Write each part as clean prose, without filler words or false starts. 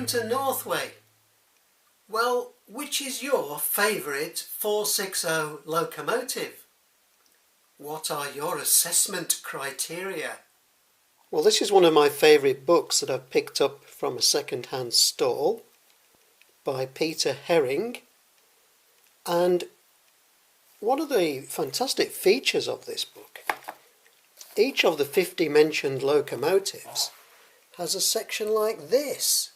to Northway. Well, which is your favourite 460 locomotive? What are your assessment criteria? Well, this is one of my favourite books that I've picked up from a second-hand stall by Peter Herring. And one of the fantastic features of this book, each of the 50 mentioned locomotives has a section like this,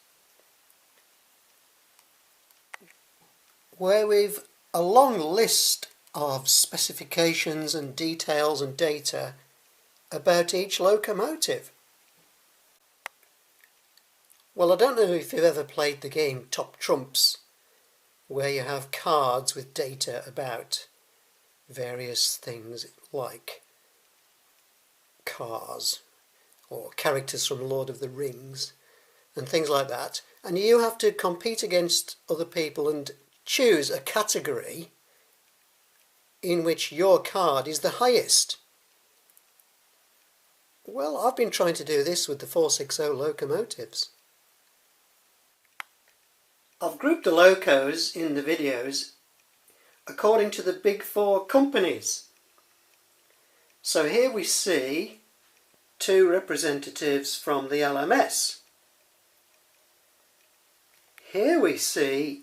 where we've a long list of specifications and details and data about each locomotive. Well, I don't know if you've ever played the game Top Trumps, where you have cards with data about various things like cars or characters from Lord of the Rings and things like that, and you have to compete against other people and choose a category in which your card is the highest. Well, I've been trying to do this with the 460 locomotives. I've grouped the locos in the videos according to the big four companies. So here we see two representatives from the LMS. Here we see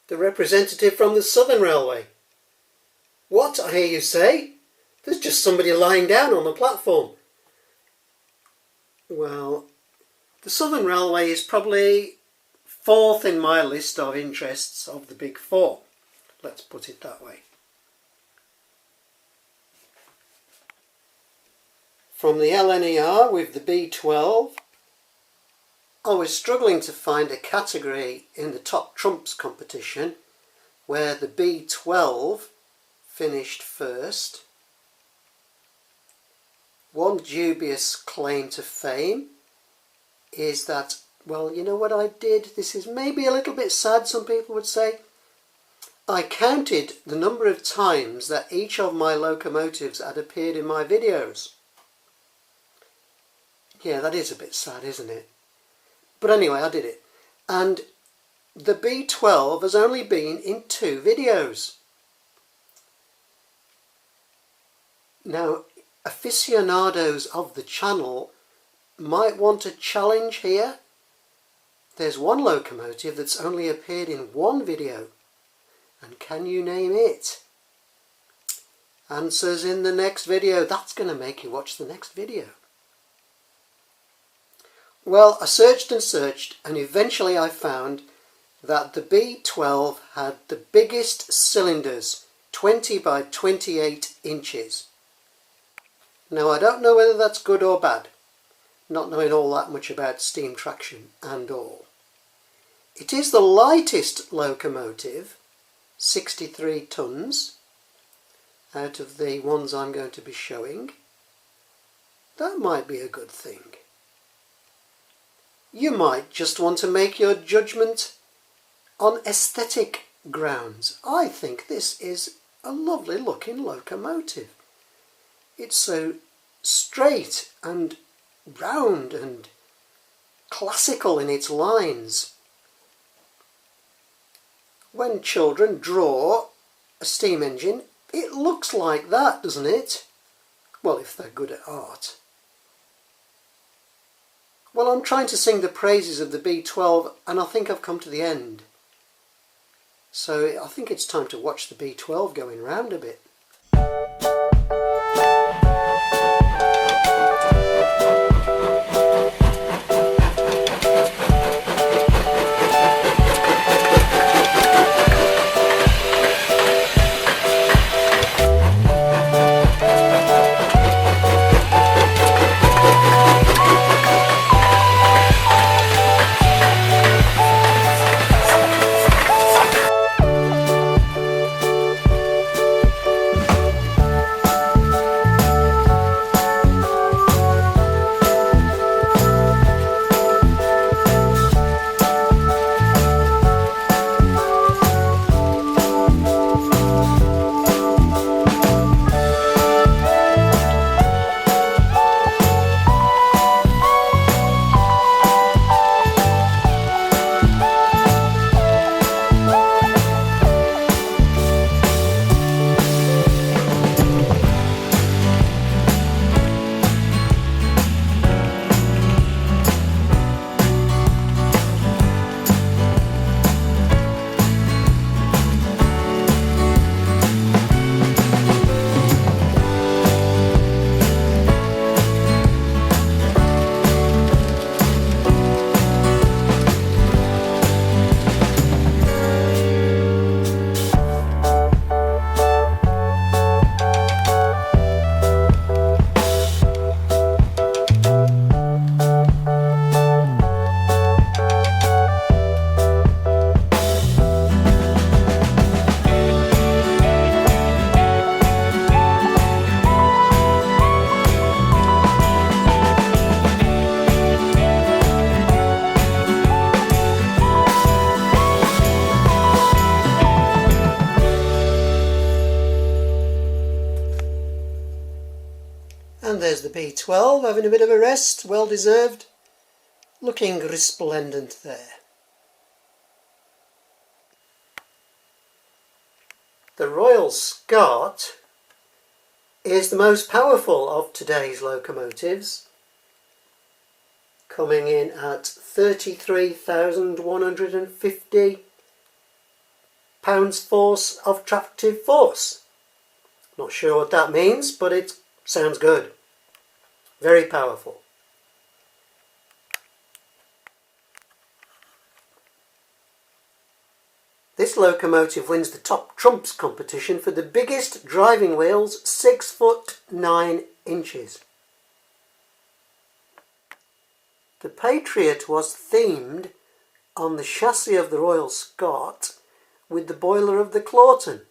the representative from the Southern Railway. What, I hear you say? There's just somebody lying down on the platform. Well, the Southern Railway is probably fourth in my list of interests of the big four. Let's put it that way. From the LNER with the B12, I was struggling to find a category in the Top Trumps competition where the B12 finished first. One dubious claim to fame is that, well, you know what I did? This is maybe a little bit sad, some people would say. I counted the number of times that each of my locomotives had appeared in my videos. Yeah, that is a bit sad, isn't it? But anyway, I did it. And the B12 has only been in 2 videos. Now, aficionados of the channel might want a challenge here. There's one locomotive that's only appeared in 1 video. And can you name it? Answers in the next video. That's going to make you watch the next video. Well, I searched and searched, and eventually I found that the B12 had the biggest cylinders, 20 by 28 inches. Now, I don't know whether that's good or bad, not knowing all that much about steam traction and all. It is the lightest locomotive, 63 tonnes, out of the ones I'm going to be showing. That might be a good thing. You might just want to make your judgment on aesthetic grounds. I think this is a lovely looking locomotive. It's so straight and round and classical in its lines. When children draw a steam engine, it looks like that, doesn't it? Well, if they're good at art. Well, I'm trying to sing the praises of the B12, and I think I've come to the end. So I think it's time to watch the B12 going round a bit. B12 having a bit of a rest, well deserved, looking resplendent there. The Royal Scot is the most powerful of today's locomotives, coming in at 33,150 pounds force of tractive force. Not sure what that means, but it sounds good. Very powerful. This locomotive wins the Top Trumps competition for the biggest driving wheels, 6 foot 9 inches. The Patriot was themed on the chassis of the Royal Scot with the boiler of the Clawton.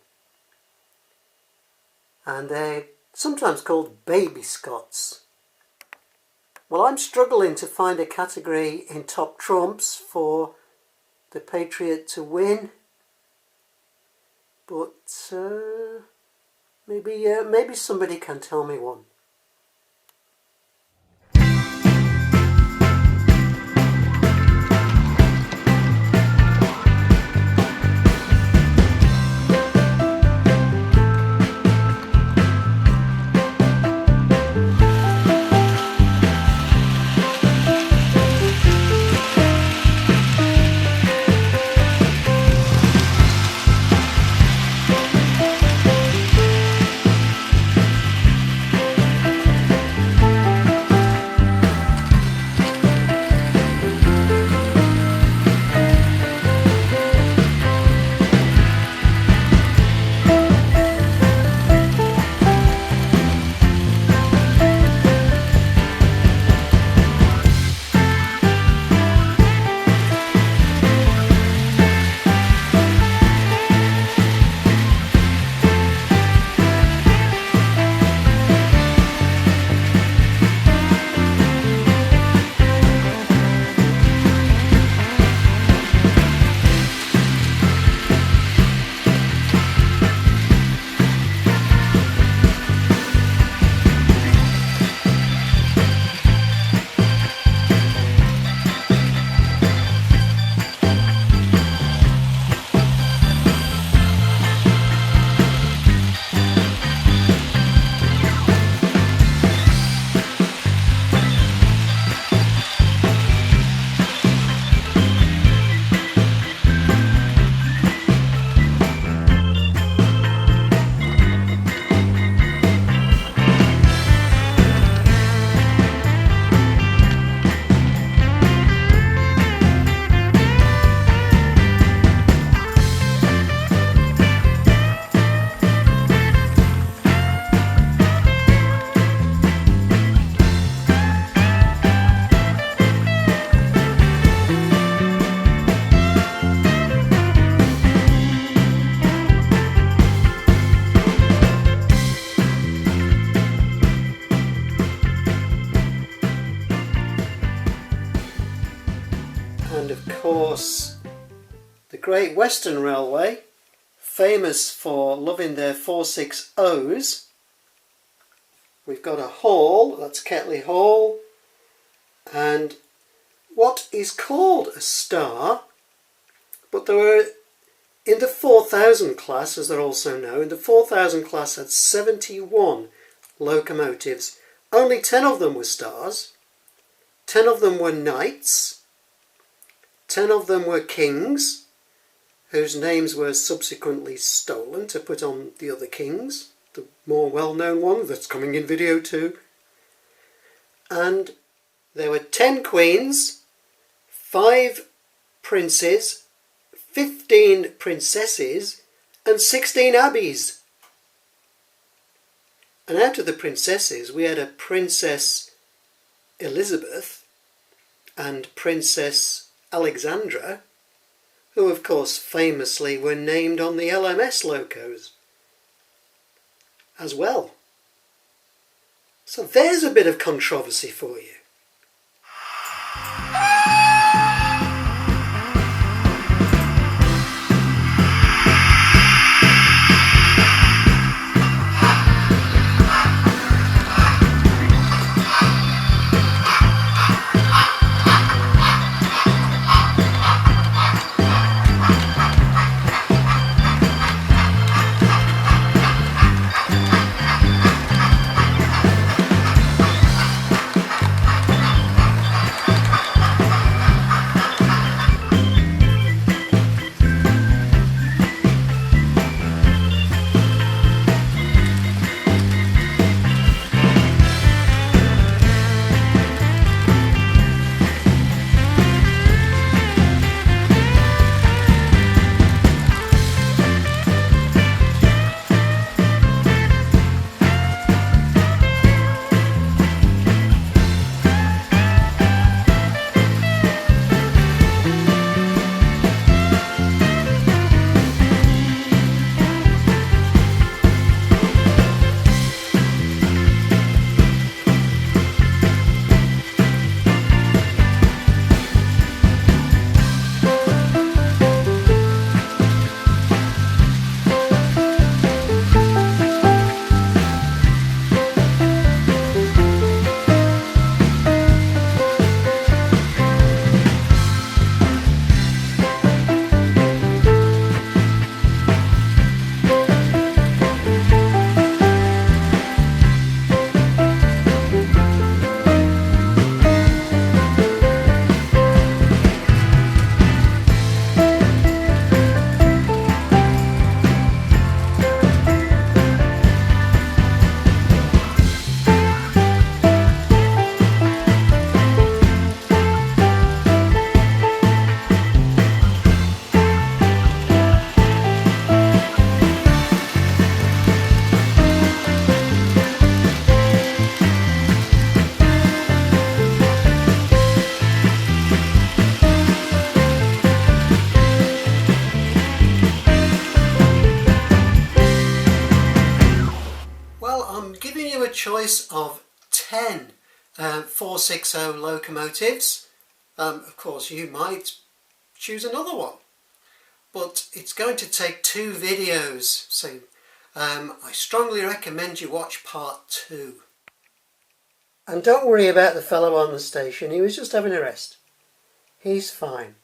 And they're sometimes called baby Scots. Well, I'm struggling to find a category in Top Trumps for the Patriot to win. But maybe somebody can tell me one. And of course, the Great Western Railway, famous for loving their 460s. We've got a hall, that's Ketley Hall, and what is called a star, but there were, in the 4000 class, as they're also known, the 4000 class had 71 locomotives. Only 10 of them were stars, 10 of them were knights, 10 of them were kings, whose names were subsequently stolen to put on the other kings, the more well-known one that's coming in video 2. And there were 10 queens, 5 princes, 15 princesses, and 16 abbeys. And out of the princesses, we had a Princess Elizabeth and Princess Alexandra, who of course famously were named on the LMS locos as well. So there's a bit of controversy for you. choice of 10 460 locomotives. Of course, you might choose another one, but it's going to take 2 videos, so I strongly recommend you watch part 2. And don't worry about the fellow on the station, he was just having a rest. He's fine.